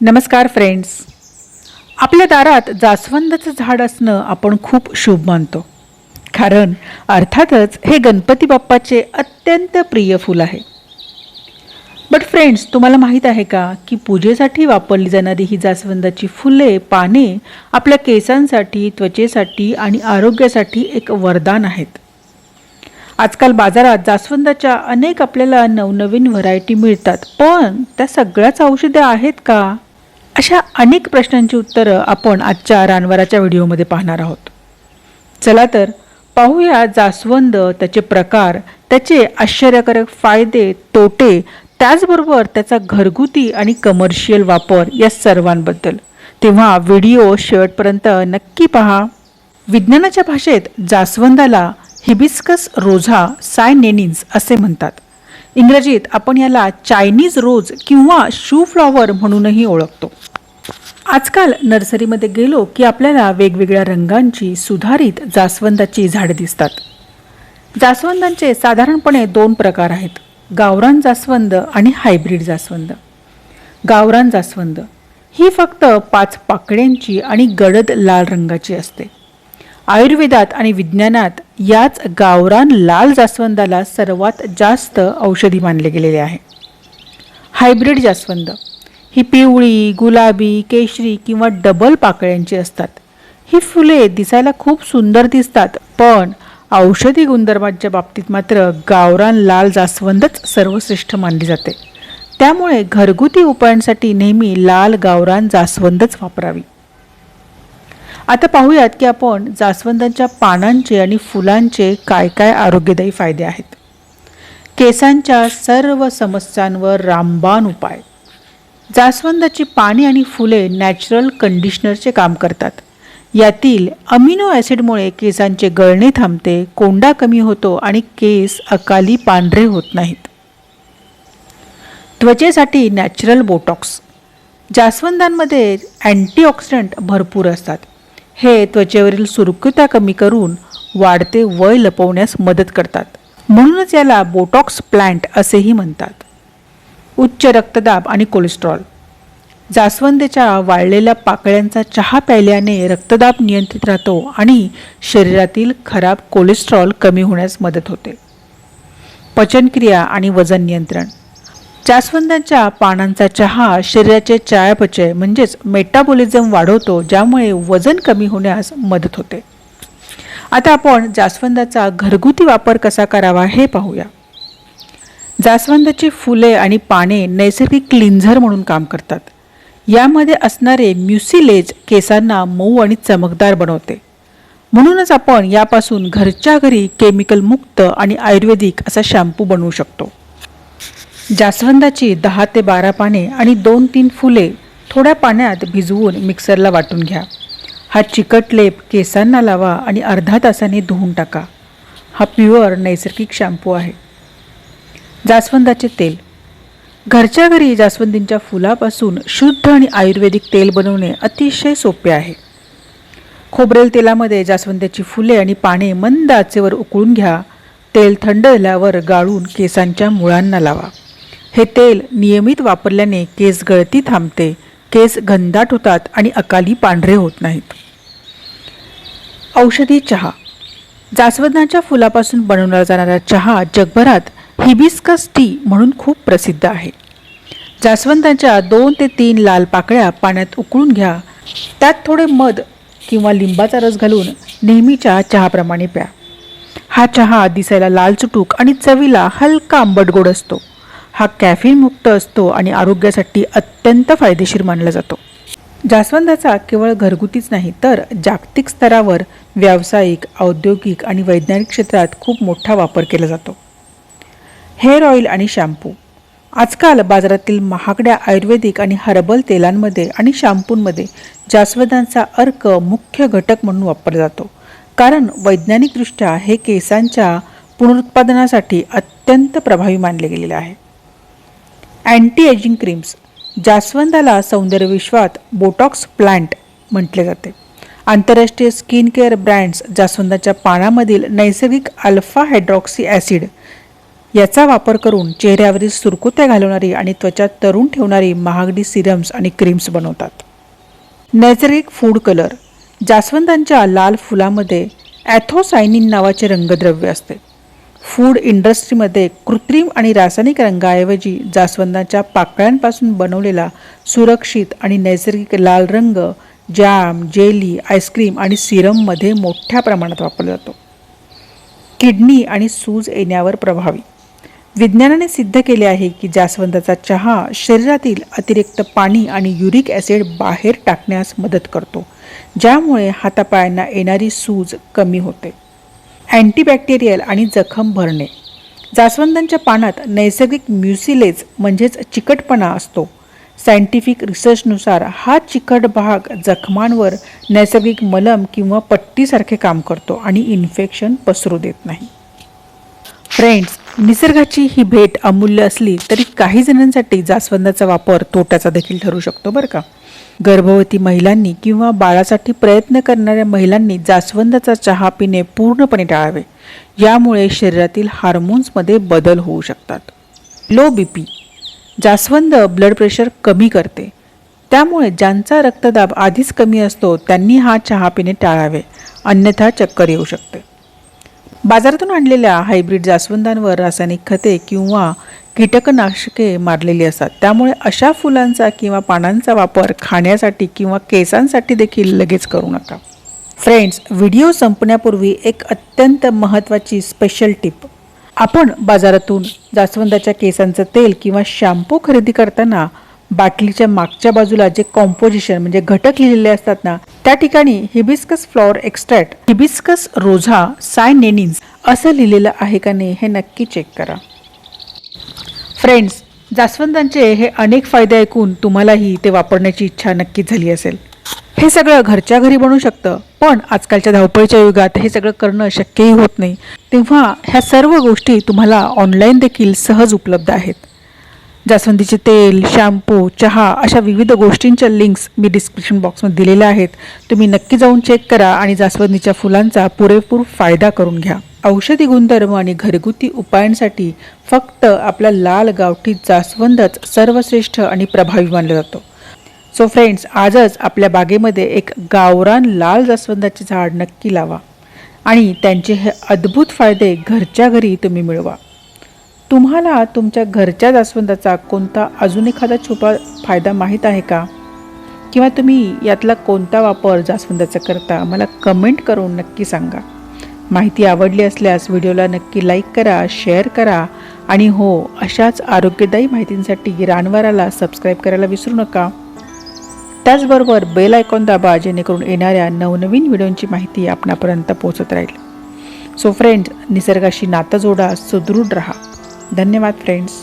नमस्कार फ्रेंड्स. आपल्या दारात जास्वंदाचं झाड असणं आपण खूप शुभ मानतो, कारण अर्थातच हे गणपती बाप्पाचे अत्यंत प्रिय फूल आहे. बट फ्रेंड्स, तुम्हाला माहीत आहे का की पूजेसाठी वापरली जाणारी ही जास्वंदाची फुले, पाने आपल्या केसांसाठी, त्वचेसाठी आणि आरोग्यासाठी एक वरदान आहेत. आजकाल बाजारात जास्वंदाच्या अनेक आपल्याला नवनवीन व्हरायटी मिळतात, पण त्या सगळ्याच औषधे आहेत का? अशा अनेक प्रश्नांची उत्तरं आपण आजच्या रानवराच्या व्हिडिओमध्ये पाहणार आहोत. चला तर पाहूया जास्वंद, त्याचे प्रकार, त्याचे आश्चर्यकारक फायदे, तोटे, त्याचबरोबर त्याचा घरगुती आणि कमर्शियल वापर या सर्वांबद्दल. तेव्हा व्हिडिओ शेवटपर्यंत नक्की पहा. विज्ञानाच्या भाषेत जास्वंदाला हिबिस्कस रोझा सायनेनिन्स असे म्हणतात. इंग्रजीत आपण याला चायनीज रोज किंवा शू फ्लॉवर म्हणूनही ओळखतो. आजकाल नर्सरीमध्ये गेलो की आपल्याला वेगवेगळ्या रंगांची सुधारित जास्वंदाची झाडे दिसतात. जास्वंदांचे साधारणपणे 2 प्रकार आहेत: गावरान जास्वंद आणि हायब्रिड जास्वंद. गावरान जास्वंद ही फक्त 5 पाकळ्यांची आणि गडद लाल रंगाची असते. आयुर्वेदात आणि विज्ञानात याच गावरान लाल जास्वंदाला सर्वात जास्त औषधी मानले गेलेले आहे. हायब्रिड जास्वंद ही पिवळी, गुलाबी, केशरी किंवा डबल पाकळ्यांची असतात. ही फुले दिसायला खूप सुंदर दिसतात, पण औषधी गुणधर्मांच्या बाबतीत मात्र गावरान लाल जास्वंदच सर्वश्रेष्ठ मानली जाते. त्यामुळे घरगुती उपायांसाठी नेहमी लाल गावरान जास्वंदच वापरावी. आता पाहूयात की आपण जास्वंदाच्या पानांचे आणि फुलांचे काय काय आरोग्यदायी फायदे आहेत. केसांच्या सर्व समस्यांवर रामबाण उपाय. जास्वंदाची पाने आणि फुले नॅचरल कंडिशनरचे काम करतात. यातील अमिनो ॲसिडमुळे केसांचे गळणे थांबते, कोंडा कमी होतो आणि केस अकाली पांढरे होत नाहीत. त्वचेसाठी नॅचरल बोटॉक्स. जास्वंदांमध्ये अँटीऑक्सिडंट भरपूर असतात. हे त्वचेवरील सुरकुत्या कमी करून वाढते वय लपवण्यास मदत करतात. म्हणूनच याला बोटॉक्स प्लांट असेही म्हणतात. उच्च रक्तदाब आणि कोलेस्ट्रॉल. जास्वंदाच्या वाळलेल्या पाकळ्यांचा चहा प्यायल्याने रक्तदाब नियंत्रित राहतो आणि शरीरातील खराब कोलेस्ट्रॉल कमी होण्यास मदत होते. पचनक्रिया आणि वजन नियंत्रण. जास्वंदाच्या पानांचा चहा शरीराचे चयापचय म्हणजेच मेटाबॉलिझम वाढवतो, ज्यामुळे वजन कमी होण्यास मदत होते. आता आपण जास्वंदाचा घरगुती वापर कसा करावा हे पाहूया. जास्वंदाची फुले आणि पाने नैसर्गिक क्लिन्झर म्हणून काम करतात. यामध्ये असणारे म्युसिलेज केसांना मऊ आणि चमकदार बनवते. म्हणूनच आपण यापासून घरच्या घरी केमिकल मुक्त आणि आयुर्वेदिक असा शॅम्पू बनवू शकतो. जास्वंदाची 10 ते 12 पाने आणि 2-3 फुले थोड्या पाण्यात भिजवून मिक्सरला वाटून घ्या. हा चिकट लेप केसांना लावा आणि अर्धा तासाने धुवून टाका. हा प्युअर नैसर्गिक शॅम्पू आहे. जास्वंदाचे तेल. घरच्या घरी जास्वंदींच्या फुलापासून शुद्ध आणि आयुर्वेदिक तेल बनवणे अतिशय सोपे आहे. खोबरेल तेलामध्ये जास्वंदाची फुले आणि पाने मंद आचेवर उकळून घ्या. तेल थंड झाल्यावर गाळून केसांच्या मुळांना लावा. हे तेल नियमित वापरल्याने केस गळती थांबते, केस घनदाट होतात आणि अकाली पांढरे होत नाहीत. औषधी चहा. जास्वंदाच्या फुलापासून बनवला जाणारा चहा जगभरात हिबिस्कस टी म्हणून खूप प्रसिद्ध आहे. जास्वंदाच्या 2 ते 3 लाल पाकळ्या पाण्यात उकळून घ्या. त्यात थोडे मध किंवा लिंबाचा रस घालून नेहमीच्या चहाप्रमाणे प्या. हा चहा दिसायला लालचुटूक आणि चवीला हलका आंबट गोड असतो. हा कॅफीन मुक्त असतो आणि आरोग्यासाठी अत्यंत फायदेशीर मानला जातो. जास्वंदाचा केवळ घरगुतीच नाही तर जागतिक स्तरावर व्यावसायिक, औद्योगिक आणि वैज्ञानिक क्षेत्रात खूप मोठा वापर केला जातो. हेअर ऑइल आणि शॅम्पू. आजकाल बाजारातील महागड्या आयुर्वेदिक आणि हर्बल तेलांमध्ये आणि शॅम्पूंमध्ये जास्वंदाचा अर्क मुख्य घटक म्हणून वापरला जातो, कारण वैज्ञानिकदृष्ट्या हे केसांच्या पुनरुत्पादनासाठी अत्यंत प्रभावी मानले गेलेले आहे. Anti ageing creams. जास्वंदाला सौंदर्यविश्वात बोटॉक्स प्लांट म्हटले जाते. आंतरराष्ट्रीय स्किन केअर ब्रँड्स जास्वंदाच्या पानामधील नैसर्गिक अल्फा हायड्रॉक्सी ॲसिड याचा वापर करून चेहऱ्यावरील सुरकुत्या घालवणारी आणि त्वचा तरुण ठेवणारी महागडी सिरम्स आणि क्रीम्स बनवतात. नैसर्गिक फूड कलर. जास्वंदांच्या लाल फुलामध्ये ॲथोसायनिन नावाचे रंगद्रव्य असते. फूड इंडस्ट्रीमध्ये कृत्रिम आणि रासायनिक रंगाऐवजी जास्वंदाच्या पाकळ्यांपासून बनवलेला सुरक्षित आणि नैसर्गिक लाल रंग जॅम, जेली, आईस्क्रीम आणि सिरममध्ये मोठ्या प्रमाणात वापरला जातो. किडनी आणि सूज येण्यावर प्रभावी. विज्ञानाने सिद्ध केले आहे की जास्वंदाचा चहा शरीरातील अतिरिक्त पाणी आणि युरिक ॲसिड बाहेर टाकण्यास मदत करतो, ज्यामुळे हातापायांना येणारी सूज कमी होते. अँटीबॅक्टेरियल आणि जखम भरणे. जास्वंदांच्या पानात नैसर्गिक म्युसिलेज म्हणजेच चिकटपणा असतो. सायंटिफिक रिसर्चनुसार हा चिकट भाग जखमांवर नैसर्गिक मलम किंवा पट्टीसारखे काम करतो आणि इन्फेक्शन पसरू देत नाही. फ्रेंड्स, निसर्गाची ही भेट अमूल्य असली तरी काही जणांसाठी जास्वंदाचा वापर तोट्याचा देखील ठरू शकतो बरं का. गर्भवती महिलांनी किंवा बाळासाठी प्रयत्न करणाऱ्या महिलांनी जास्वंदाचा चहा पिणे पूर्णपणे टाळावे. यामुळे शरीरातील हार्मोन्समध्ये बदल होऊ शकतात. Low BP. जास्वंद ब्लड प्रेशर कमी करते, त्यामुळे ज्यांचा रक्तदाब आधीच कमी असतो त्यांनी हा चहा पिणे टाळावे, अन्यथा चक्कर येऊ शकते. बाजारातून आणलेल्या हायब्रिड जास्वंदांवर रासायनिक खते किंवा कीटकनाशके मारलेली असतात, त्यामुळे अशा फुलांचा किंवा पानांचा वापर खाण्यासाठी किंवा केसांसाठी देखील लगेच करू नका. फ्रेंड्स, व्हिडिओ संपण्यापूर्वी एक अत्यंत महत्त्वाची स्पेशल टिप. आपण बाजारातून जास्वंदाच्या केसांचं तेल किंवा शॅम्पू खरेदी करताना बाटलीच्या मागच्या बाजूला जे कॉम्पोजिशन म्हणजे घटक लिहिलेले असतात ना, त्या ठिकाणी hibiscus flower extract, hibiscus Roza सायनेनिन्स असं लिहिलेलं आहे का नाही हे नक्की चेक करा. फ्रेंड्स, जास्वंदांचे हे अनेक फायदे ऐकून तुम्हालाही ते वापरण्याची इच्छा नक्कीच झाली असेल. हे सगळं घरच्या घरी बनू शकतं, पण आजकालच्या धावपळीच्या युगात हे सगळं करणं शक्यही होत नाही. तेव्हा ह्या सर्व गोष्टी तुम्हाला ऑनलाईन देखील सहज उपलब्ध आहेत. जास्वंदीचे तेल, शॅम्पू, चहा अशा विविध गोष्टींच्या लिंक्स मी डिस्क्रिप्शन बॉक्समध्ये दिलेल्या आहेत. तुम्ही नक्की जाऊन चेक करा आणि जास्वंदीच्या फुलांचा पुरेपूर फायदा करून घ्या. औषधी गुणधर्म आणि घरगुती उपायांसाठी फक्त आपला लाल गावठी जास्वंदच सर्वश्रेष्ठ आणि प्रभावी मानलं जातं. सो फ्रेंड्स, आजच आपल्या बागेमध्ये एक गावरान लाल जास्वंदाचे झाड नक्की लावा आणि त्यांचे हे अद्भुत फायदे घरच्या घरी तुम्ही मिळवा. तुम्हाला तुमच्या घरच्या जास्वंदाचा कोणता अजून एखादा छुपा फायदा माहीत आहे का? किंवा तुम्ही यातला कोणता वापर जास्वंदाचा करता मला कमेंट करून नक्की सांगा. माहिती आवडली असल्यास व्हिडिओला नक्की लाईक करा, शेअर करा आणि हो, अशाच आरोग्यदायी माहितींसाठी रानवाराला सबस्क्राईब करायला विसरू नका. त्याचबरोबर बेल आयकॉन दाबा, जेणेकरून येणाऱ्या नवनवीन व्हिडिओंची माहिती आपणापर्यंत पोहोचत राहील. सो फ्रेंड्स, निसर्गाशी नातं जोडा, सुदृढ रहा. धन्यवाद फ्रेंड्स.